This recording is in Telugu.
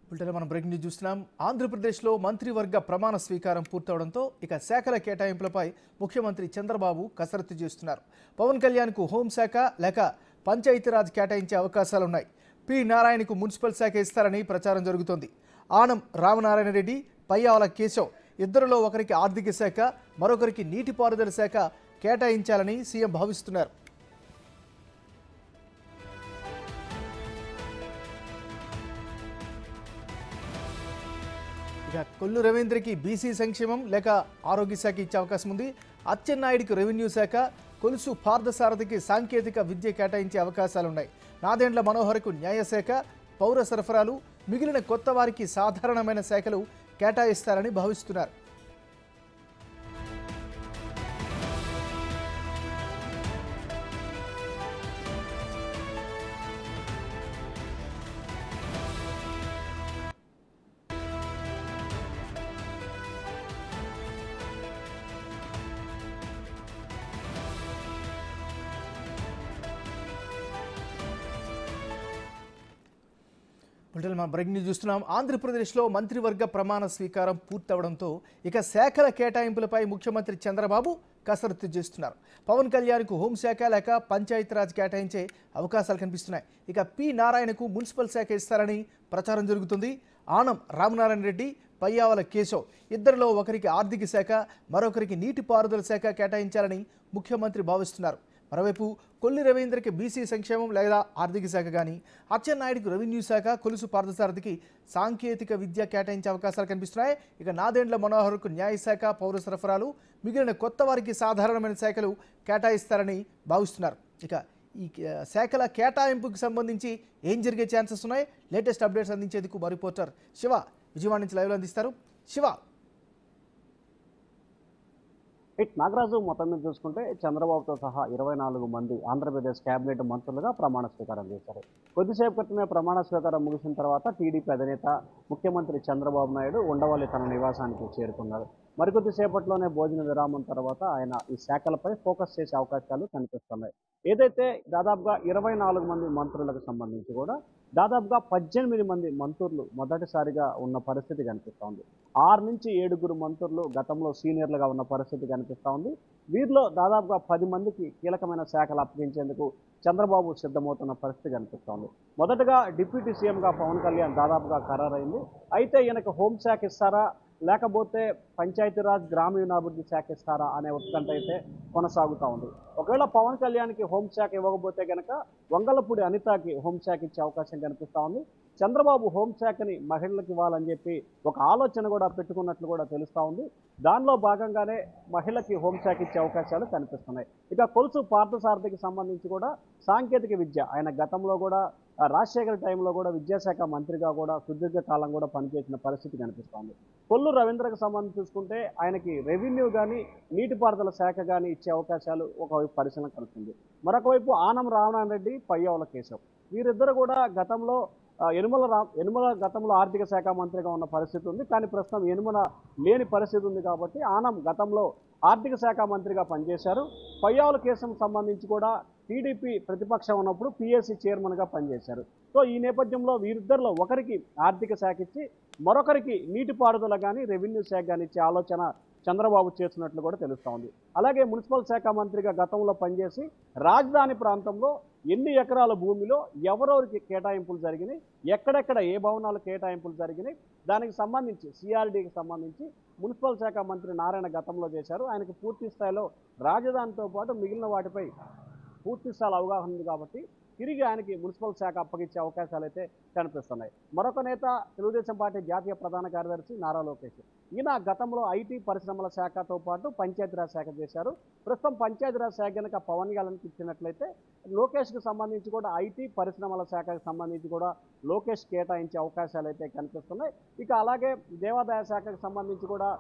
బులెటిన్ మనం బ్రేకింగ్ న్యూస్ చూస్తున్నాం. ఆంధ్రప్రదేశ్లో మంత్రివర్గ ప్రమాణ స్వీకారం పూర్తవడంతో ఇక శాఖల కేటాయింపులపై ముఖ్యమంత్రి చంద్రబాబు కసరత్తు చేస్తున్నారు. పవన్ కళ్యాణ్కు హోంశాఖ లేక పంచాయతీరాజ్ కేటాయించే అవకాశాలున్నాయి. పి నారాయణకు మున్సిపల్ శాఖ ఇస్తారని ప్రచారం జరుగుతోంది. ఆనం రామనారాయణ రెడ్డి, పయ్యావుల కేశవ్ ఇద్దరిలో ఒకరికి ఆర్థిక శాఖ, మరొకరికి నీటిపారుదల శాఖ కేటాయించాలని సీఎం భావిస్తున్నారు. ఇక కొల్లు రవీంద్రకి బీసీ సంక్షేమం లేక ఆరోగ్య శాఖ ఇచ్చే అవకాశం ఉంది. అచ్చెన్నాయుడికి రెవెన్యూ శాఖ, కొలుసు పార్థసారథికి సాంకేతిక విద్య కేటాయించే అవకాశాలున్నాయి. నాదెండ్ల మనోహర్కు న్యాయశాఖ, పౌర సరఫరాలు, మిగిలిన కొత్త వారికి సాధారణమైన శాఖలు కేటాయిస్తారని భావిస్తున్నారు. మనం బ్రేకింగ్ న్యూస్ చూస్తున్నాం. ఆంధ్రప్రదేశ్లో మంత్రివర్గ ప్రమాణ స్వీకారం పూర్తవడంతో ఇక శాఖల కేటాయింపులపై ముఖ్యమంత్రి చంద్రబాబు కసరత్తు చేస్తున్నారు. పవన్ కళ్యాణ్కు హోంశాఖ లేక పంచాయతీరాజ్ కేటాయించే అవకాశాలు కనిపిస్తున్నాయి. ఇక పి నారాయణకు మున్సిపల్ శాఖ ఇస్తారని ప్రచారం జరుగుతుంది. ఆనం రామనారాయణ రెడ్డి, పయ్యావల కేశవ్ ఇద్దరిలో ఒకరికి ఆర్థిక శాఖ, మరొకరికి నీటిపారుదల శాఖ కేటాయించాలని ముఖ్యమంత్రి భావిస్తున్నారు. మరోవైపు కొల్లి రవీంద్రకి బీసీ సంక్షేమం లేదా ఆర్థిక శాఖ కానీ, అచ్చెన్నాయుడికి రెవెన్యూ శాఖ, కొలుసు పార్థసారథికి సాంకేతిక విద్య కేటాయించే అవకాశాలు కనిపిస్తున్నాయి. ఇక నాదెండ్ల మనోహర్కు న్యాయశాఖ, పౌర సరఫరాలు, మిగిలిన కొత్త వారికి సాధారణమైన శాఖలు కేటాయిస్తారని భావిస్తున్నారు. ఇక ఈ శాఖల కేటాయింపుకు సంబంధించి ఏం జరిగే ఛాన్సెస్ ఉన్నాయి, లేటెస్ట్ అప్డేట్స్ అందించేందుకు మా రిపోర్టర్ శివ విజయవాడ నుంచి లైవ్లో అందిస్తారు. శివ, నాగరాజు మొత్తం మీద చూసుకుంటే చంద్రబాబుతో సహా 24 మంది ఆంధ్రప్రదేశ్ కేబినెట్ మంత్రులుగా ప్రమాణ స్వీకారం చేశారు. కొద్దిసేపు క్రితమే ప్రమాణ స్వీకారం ముగిసిన తర్వాత టీడీపీ అధినేత ముఖ్యమంత్రి చంద్రబాబు నాయుడు ఉండవల్లి తన నివాసానికి చేరుకున్నారు. మరికొద్దిసేపట్లోనే భోజన విరామం తర్వాత ఆయన ఈ శాఖలపై ఫోకస్ చేసే అవకాశాలు కనిపిస్తున్నాయి. ఏదైతే దాదాపుగా 24 మంది మంత్రులకు సంబంధించి కూడా దాదాపుగా 18 మంది మంత్రులు మొదటిసారిగా ఉన్న పరిస్థితి కనిపిస్తూ ఉంది. 6 నుంచి 7 మంత్రులు గతంలో సీనియర్లుగా ఉన్న పరిస్థితి కనిపిస్తూ ఉంది. వీరిలో దాదాపుగా 10 మందికి కీలకమైన శాఖలు అప్పగించేందుకు చంద్రబాబు సిద్ధమవుతున్న పరిస్థితి కనిపిస్తోంది. మొదటగా డిప్యూటీ సీఎంగా పవన్ కళ్యాణ్ దాదాపుగా ఖరారైంది. అయితే ఈయనకు హోంశాఖ ఇస్తారా లేకపోతే పంచాయతీరాజ్ గ్రామీణాభివృద్ధి శాఖ ఇస్తారా అనే ఉత్కంఠ అయితే కొనసాగుతూ ఉంది. ఒకవేళ పవన్ కళ్యాణ్కి హోంశాఖ ఇవ్వకపోతే కనుక వంగలపూడి అనితకి హోంశాఖ ఇచ్చే అవకాశం కనిపిస్తూ ఉంది. చంద్రబాబు హోంశాఖని మహిళలకు ఇవ్వాలని చెప్పి ఒక ఆలోచన కూడా పెట్టుకున్నట్లు కూడా తెలుస్తూ ఉంది. దానిలో భాగంగానే మహిళకి హోంశాఖ ఇచ్చే అవకాశాలు కనిపిస్తున్నాయి. ఇక కొలుసు పార్థసారథికి సంబంధించి కూడా సాంకేతిక విద్య, ఆయన గతంలో కూడా రాజశేఖర్ టైంలో కూడా విద్యాశాఖ మంత్రిగా కూడా సుదీర్ఘకాలం కూడా పనిచేసిన పరిస్థితి కనిపిస్తోంది. కొల్లు రవీంద్రకు సంబంధించి చూసుకుంటే ఆయనకి రెవెన్యూ కానీ నీటిపారుదల శాఖ కానీ ఇచ్చే అవకాశాలు ఒకవైపు పరిశీలన కలుగుతుంది. మరొక వైపు ఆనం రామనారాయణ రెడ్డి, పయ్యావుల కేశవ్ వీరిద్దరు కూడా గతంలో యనుమల గతంలో ఆర్థిక శాఖ మంత్రిగా ఉన్న పరిస్థితి ఉంది. కానీ ప్రస్తుతం యనుమల లేని పరిస్థితి ఉంది కాబట్టి ఆనం గతంలో ఆర్థిక శాఖ మంత్రిగా పనిచేశారు. పయ్యావుల కేసుకు సంబంధించి కూడా టీడీపీ ప్రతిపక్షం ఉన్నప్పుడు పిఎస్సి చైర్మన్గా పనిచేశారు. సో ఈ నేపథ్యంలో వీరిద్దరిలో ఒకరికి ఆర్థిక శాఖ ఇచ్చి మరొకరికి నీటిపారుదల కానీ రెవెన్యూ శాఖ కానీ ఇచ్చే ఆలోచన చంద్రబాబు చేస్తున్నట్లు కూడా తెలుస్తూ ఉంది. అలాగే మున్సిపల్ శాఖ మంత్రిగా గతంలో పనిచేసి రాజధాని ప్రాంతంలో ఎన్ని ఎకరాల భూమిలో ఎవరెవరికి కేటాయింపులు జరిగినాయి, ఎక్కడెక్కడ ఏ భవనాలు కేటాయింపులు జరిగినాయి, దానికి సంబంధించి సిఆర్డీకి సంబంధించి మున్సిపల్ శాఖ మంత్రి నారాయణ గతంలో చేశారు. ఆయనకు పూర్తి స్థాయిలో రాజధానితో పాటు మిగిలిన వాటిపై పూర్తి స్థాయిలో అవగాహన ఉంది కాబట్టి తిరిగి ఆయనకి మున్సిపల్ శాఖ అప్పగించే అవకాశాలు అయితే కనిపిస్తున్నాయి. మరొక నేత తెలుగుదేశం పార్టీ జాతీయ ప్రధాన కార్యదర్శి నారా లోకేష్. ఈయన గతంలో ఐటీ పరిశ్రమల శాఖతో పాటు పంచాయతీరాజ్ శాఖ చేశారు. ప్రస్తుతం పంచాయతీరాజ్ శాఖ కనుక పవన్ కళ్యాణ్కి ఇచ్చినట్లయితే లోకేష్కి సంబంధించి కూడా ఐటీ పరిశ్రమల శాఖకు సంబంధించి కూడా లోకేష్ కేటాయించే అవకాశాలు అయితే కనిపిస్తున్నాయి. ఇక అలాగే దేవాదాయ శాఖకు సంబంధించి కూడా